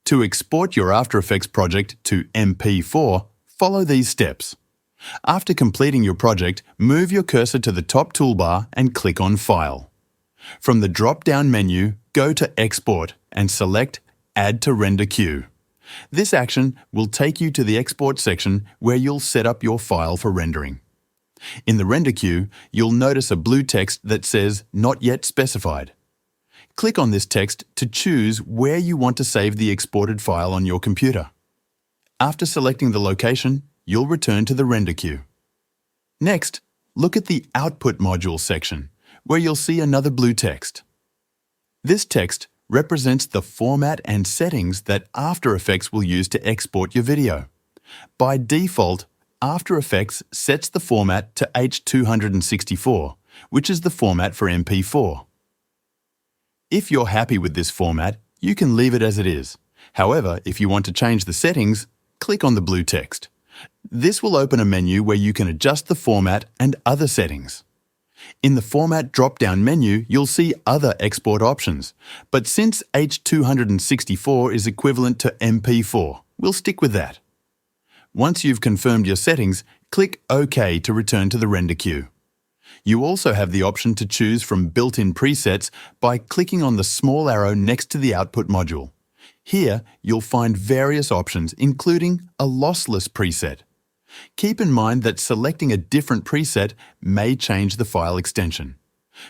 To export your After Effects project to MP4, follow these steps. After completing your project, move your cursor to the top toolbar and click on File. From the drop-down menu, go to Export and select Add to Render Queue. This action will take you to the export section where you'll set up your file for rendering. In the render queue, you'll notice a blue text that says Not Yet Specified. Click on this text to choose where you want to save the exported file on your computer. After selecting the location, you'll return to the render queue. Next, look at the Output Module section, where you'll see another blue text. This text represents the format and settings that After Effects will use to export your video. By default, After Effects sets the format to H.264, which is the format for MP4. If you're happy with this format, you can leave it as it is. However, if you want to change the settings, click on the blue text. This will open a menu where you can adjust the format and other settings. In the Format drop-down menu, you'll see other export options, but since H.264 is equivalent to MP4, we'll stick with that. Once you've confirmed your settings, click OK to return to the render queue. You also have the option to choose from built-in presets by clicking on the small arrow next to the Output module. Here, you'll find various options, including a lossless preset. Keep in mind that selecting a different preset may change the file extension.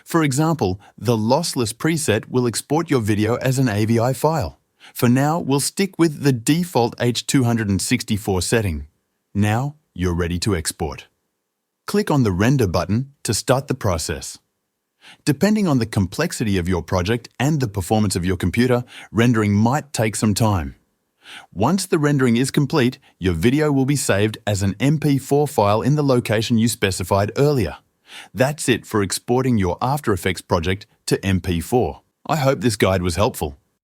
For example, the lossless preset will export your video as an AVI file. For now, we'll stick with the default H.264 setting. Now, you're ready to export. Click on the Render button to start the process. Depending on the complexity of your project and the performance of your computer, rendering might take some time. Once the rendering is complete, your video will be saved as an MP4 file in the location you specified earlier. That's it for exporting your After Effects project to MP4. I hope this guide was helpful.